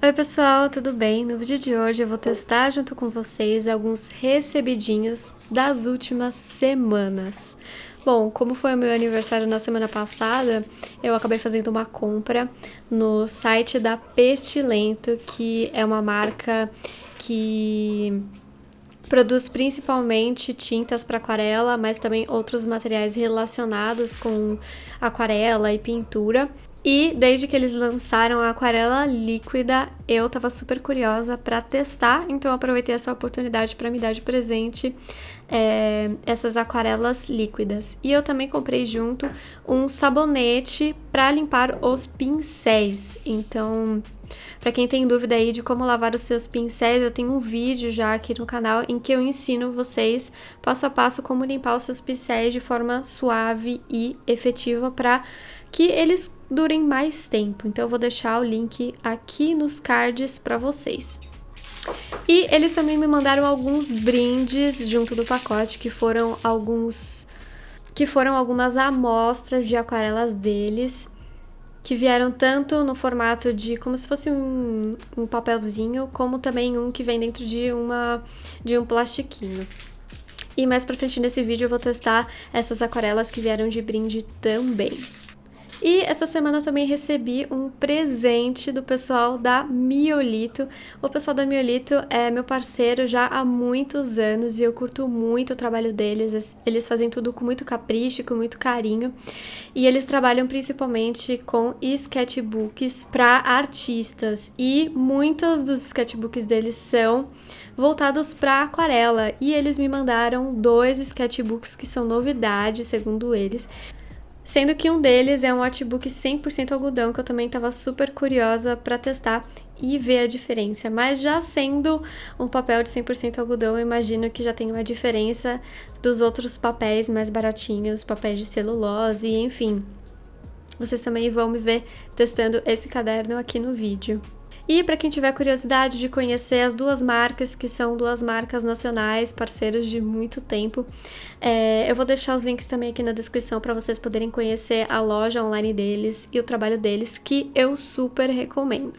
Oi pessoal, tudo bem? No vídeo de hoje eu vou testar junto com vocês alguns recebidinhos das últimas semanas. Bom, como foi o meu aniversário na semana passada, eu acabei fazendo uma compra no site da Pestilento, que é uma marca que produz principalmente tintas para aquarela, mas também outros materiais relacionados com aquarela e pintura. E desde que eles lançaram a aquarela líquida, eu tava super curiosa para testar, então eu aproveitei essa oportunidade para me dar de presente essas aquarelas líquidas. E eu também comprei junto um sabonete para limpar os pincéis. Então, para quem tem dúvida aí de como lavar os seus pincéis, eu tenho um vídeo já aqui no canal em que eu ensino vocês passo a passo como limpar os seus pincéis de forma suave e efetiva para que eles durem mais tempo. Então eu vou deixar o link aqui nos cards para vocês. E eles também me mandaram alguns brindes junto do pacote, que foram algumas amostras de aquarelas deles, que vieram tanto no formato de como se fosse um papelzinho, como também um que vem dentro de um plastiquinho. E mais pra frente nesse vídeo eu vou testar essas aquarelas que vieram de brinde também. E essa semana eu também recebi um presente do pessoal da Miolito. O pessoal da Miolito é meu parceiro já há muitos anos e eu curto muito o trabalho deles. Eles fazem tudo com muito capricho, com muito carinho. E eles trabalham principalmente com sketchbooks para artistas. E muitos dos sketchbooks deles são voltados para aquarela. E eles me mandaram 2 sketchbooks que são novidade, segundo eles. Sendo que um deles é um artbook 100% algodão, que eu também estava super curiosa para testar e ver a diferença. Mas já sendo um papel de 100% algodão, eu imagino que já tem uma diferença dos outros papéis mais baratinhos, papéis de celulose, enfim. Vocês também vão me ver testando esse caderno aqui no vídeo. E para quem tiver curiosidade de conhecer as 2 marcas, que são 2 marcas nacionais, parceiros de muito tempo, eu vou deixar os links também aqui na descrição para vocês poderem conhecer a loja online deles e o trabalho deles, que eu super recomendo.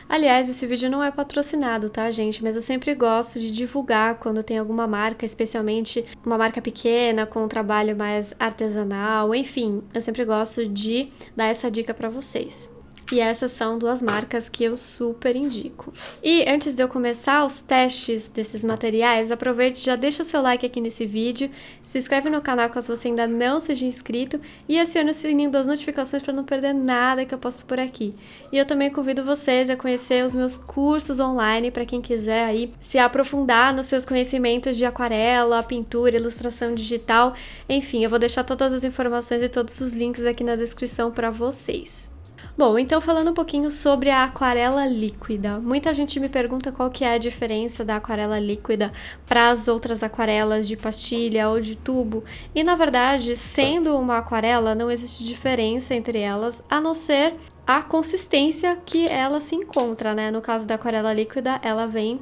Aliás, esse vídeo não é patrocinado, tá, gente? Mas eu sempre gosto de divulgar quando tem alguma marca, especialmente uma marca pequena, com um trabalho mais artesanal, enfim, eu sempre gosto de dar essa dica para vocês. E essas são 2 marcas que eu super indico. E antes de eu começar os testes desses materiais, aproveite e já deixa seu like aqui nesse vídeo, se inscreve no canal caso você ainda não seja inscrito e acione o sininho das notificações para não perder nada que eu posto por aqui. E eu também convido vocês a conhecer os meus cursos online para quem quiser aí se aprofundar nos seus conhecimentos de aquarela, pintura, ilustração digital, enfim, eu vou deixar todas as informações e todos os links aqui na descrição para vocês. Bom, então falando um pouquinho sobre a aquarela líquida. Muita gente me pergunta qual que é a diferença da aquarela líquida para as outras aquarelas de pastilha ou de tubo. E na verdade, sendo uma aquarela, não existe diferença entre elas, a não ser a consistência que ela se encontra, né? No caso da aquarela líquida, ela vem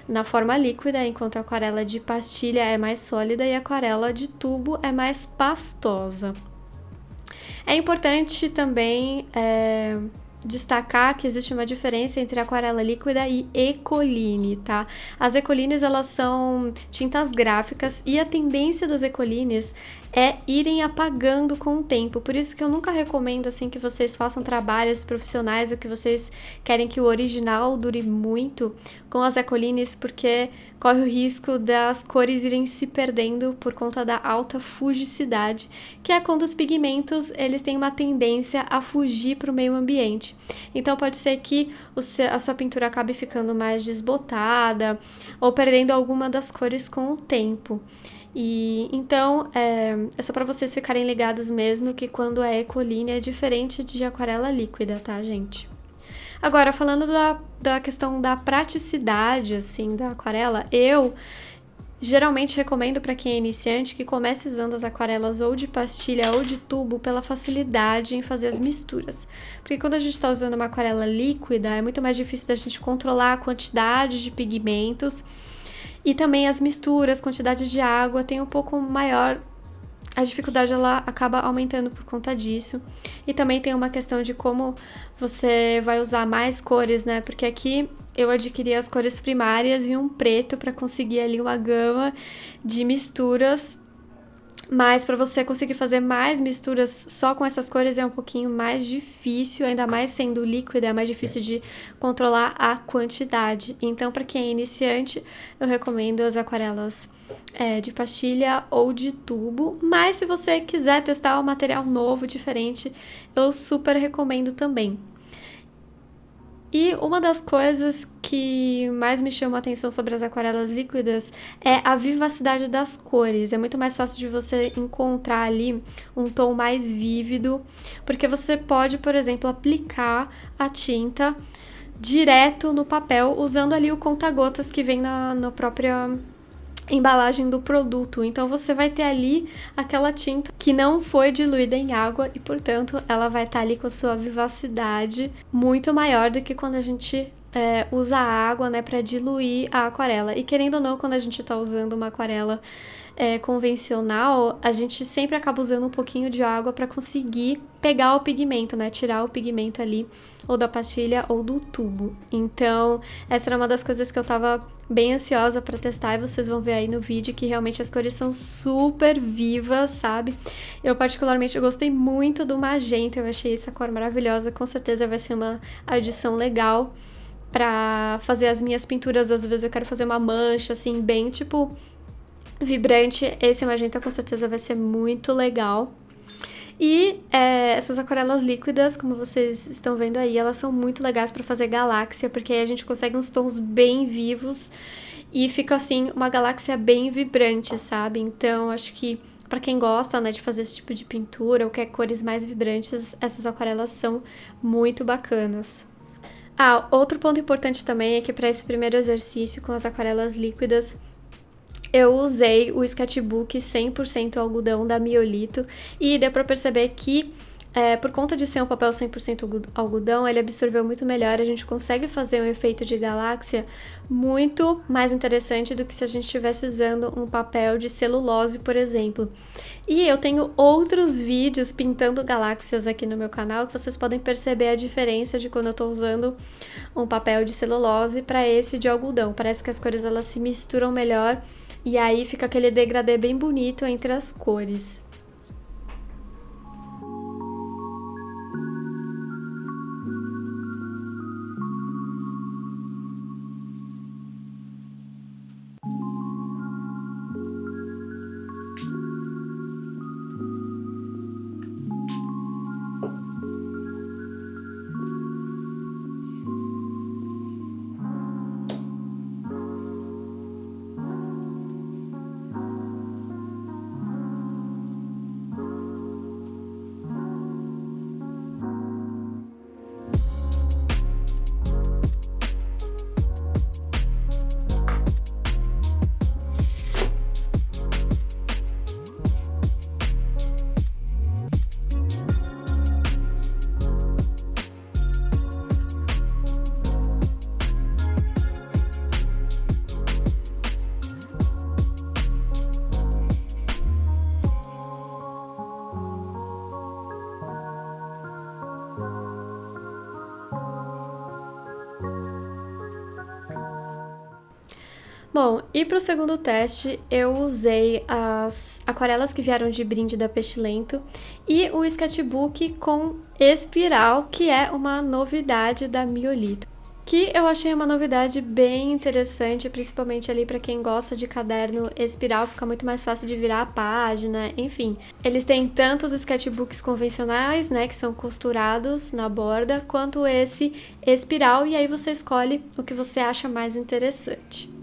na forma líquida, enquanto a aquarela de pastilha é mais sólida e a aquarela de tubo é mais pastosa. É importante também destacar que existe uma diferença entre aquarela líquida e Ecoline, tá? As Ecolines, elas são tintas gráficas e a tendência das Ecolines é irem apagando com o tempo, por isso que eu nunca recomendo assim que vocês façam trabalhos profissionais ou que vocês querem que o original dure muito com as Ecolines, porque corre o risco das cores irem se perdendo por conta da alta fugicidade, que é quando os pigmentos eles têm uma tendência a fugir para o meio ambiente. Então pode ser que a sua pintura acabe ficando mais desbotada ou perdendo alguma das cores com o tempo. E então é só para vocês ficarem ligados mesmo que quando é Ecoline é diferente de aquarela líquida, tá, gente? Agora, falando da questão da praticidade, assim, da aquarela, eu geralmente recomendo para quem é iniciante que comece usando as aquarelas ou de pastilha ou de tubo pela facilidade em fazer as misturas. Porque quando a gente está usando uma aquarela líquida, é muito mais difícil da gente controlar a quantidade de pigmentos e também as misturas, quantidade de água tem um pouco maior a dificuldade ela acaba aumentando por conta disso. E também tem uma questão de como você vai usar mais cores, né? Porque aqui eu adquiri as cores primárias e um preto para conseguir ali uma gama de misturas. Mas para você conseguir fazer mais misturas só com essas cores é um pouquinho mais difícil, ainda mais sendo líquida, é mais difícil de controlar a quantidade. Então, para quem é iniciante, eu recomendo as aquarelas de pastilha ou de tubo. Mas se você quiser testar um material novo, diferente, eu super recomendo também. E uma das coisas que mais me chama a atenção sobre as aquarelas líquidas é a vivacidade das cores. É muito mais fácil de você encontrar ali um tom mais vívido, porque você pode, por exemplo, aplicar a tinta direto no papel, usando ali o conta-gotas que vem na própria embalagem do produto. Então você vai ter ali aquela tinta que não foi diluída em água e, portanto, ela vai estar ali com a sua vivacidade muito maior do que quando a gente usa a água, né, para diluir a aquarela. E querendo ou não, quando a gente está usando uma aquarela convencional, a gente sempre acaba usando um pouquinho de água para conseguir pegar o pigmento, né, tirar o pigmento ali, ou da pastilha ou do tubo. Então, essa era uma das coisas que eu tava bem ansiosa para testar e vocês vão ver aí no vídeo que realmente as cores são super vivas, sabe? Eu particularmente gostei muito do magenta, eu achei essa cor maravilhosa, com certeza vai ser uma adição legal para fazer as minhas pinturas. Às vezes eu quero fazer uma mancha assim bem tipo vibrante, esse magenta com certeza vai ser muito legal. E essas aquarelas líquidas, como vocês estão vendo aí, elas são muito legais para fazer galáxia, porque aí a gente consegue uns tons bem vivos e fica assim uma galáxia bem vibrante, sabe? Então acho que para quem gosta, né, de fazer esse tipo de pintura ou quer cores mais vibrantes, essas aquarelas são muito bacanas. Outro ponto importante também é que para esse primeiro exercício com as aquarelas líquidas, eu usei o sketchbook 100% algodão da Miolito e deu pra perceber que, por conta de ser um papel 100% algodão, ele absorveu muito melhor, a gente consegue fazer um efeito de galáxia muito mais interessante do que se a gente estivesse usando um papel de celulose, por exemplo. E eu tenho outros vídeos pintando galáxias aqui no meu canal que vocês podem perceber a diferença de quando eu tô usando um papel de celulose para esse de algodão. Parece que as cores elas se misturam melhor. E aí fica aquele degradê bem bonito entre as cores. Bom, e para o segundo teste, eu usei as aquarelas que vieram de brinde da Peixe Lento e o sketchbook com espiral, que é uma novidade da Miolito. Que eu achei uma novidade bem interessante, principalmente ali para quem gosta de caderno espiral, fica muito mais fácil de virar a página, enfim. Eles têm tanto os sketchbooks convencionais, né, que são costurados na borda, quanto esse espiral, e aí você escolhe o que você acha mais interessante.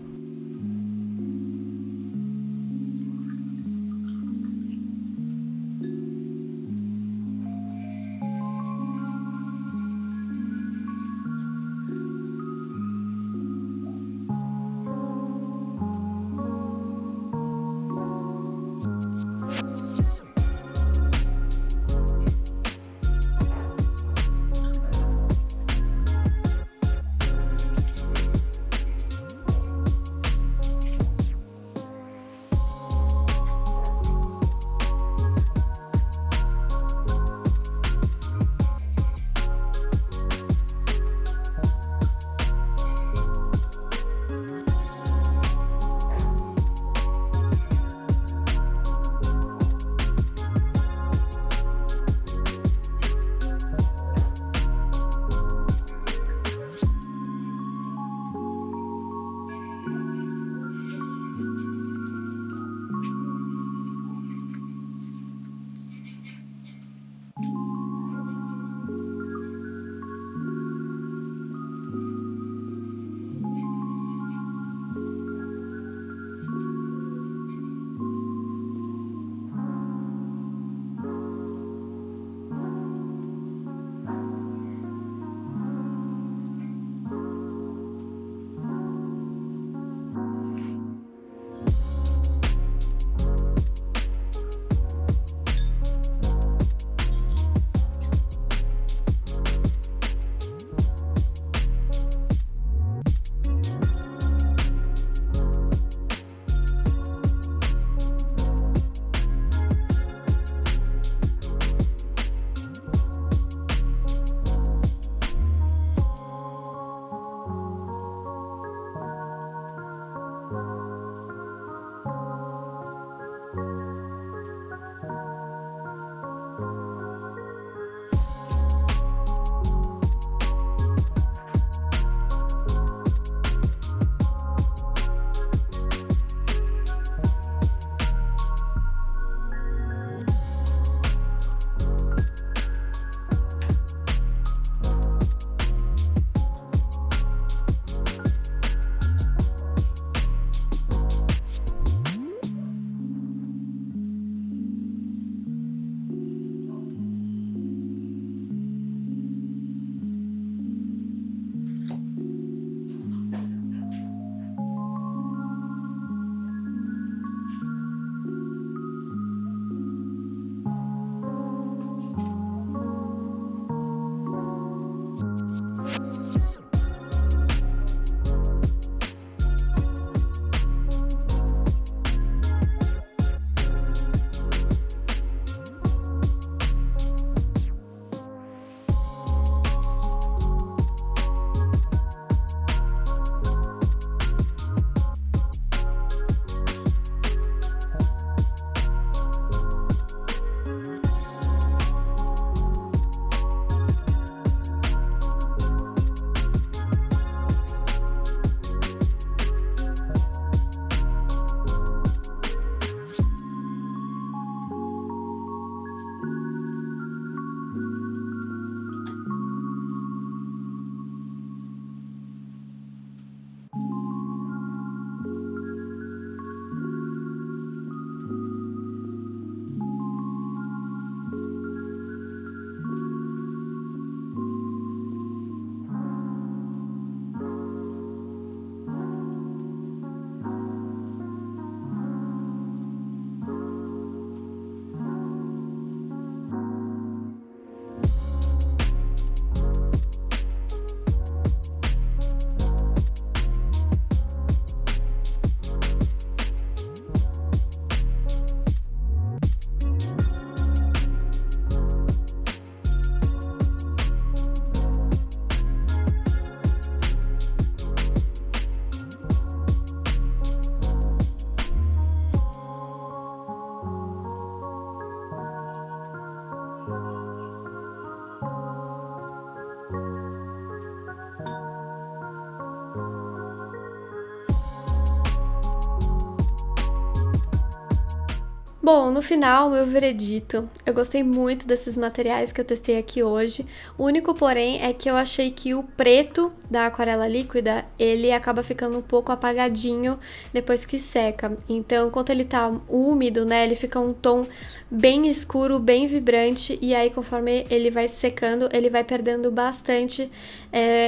Bom, no final, meu veredito, eu gostei muito desses materiais que eu testei aqui hoje. O único porém é que eu achei que o preto da aquarela líquida, ele acaba ficando um pouco apagadinho depois que seca. Então, enquanto ele tá úmido, né, ele fica um tom bem escuro, bem vibrante, e aí conforme ele vai secando, ele vai perdendo bastante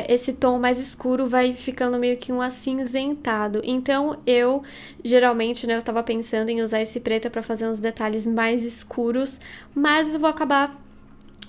esse tom mais escuro, vai ficando meio que um acinzentado. Então, eu geralmente, né, eu estava pensando em usar esse preto para fazer uns detalhes mais escuros, mas eu vou acabar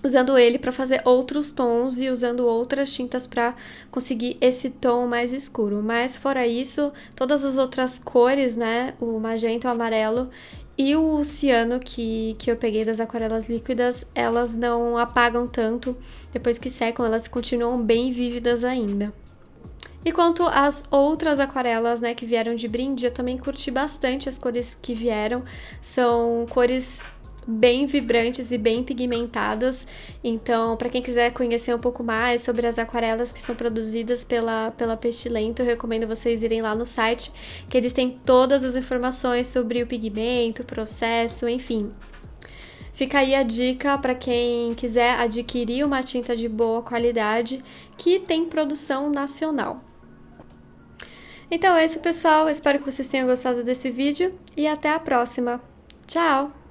usando ele para fazer outros tons e usando outras tintas para conseguir esse tom mais escuro. Mas fora isso, todas as outras cores, né, o magenta, o amarelo e o ciano que eu peguei das aquarelas líquidas, elas não apagam tanto. Depois que secam, elas continuam bem vívidas ainda. E quanto às outras aquarelas, né, que vieram de brinde, eu também curti bastante as cores que vieram. São cores bem vibrantes e bem pigmentadas. Então, para quem quiser conhecer um pouco mais sobre as aquarelas que são produzidas pela Pestilento, eu recomendo vocês irem lá no site, que eles têm todas as informações sobre o pigmento, o processo, enfim. Fica aí a dica para quem quiser adquirir uma tinta de boa qualidade que tem produção nacional. Então é isso, pessoal. Eu espero que vocês tenham gostado desse vídeo e até a próxima. Tchau!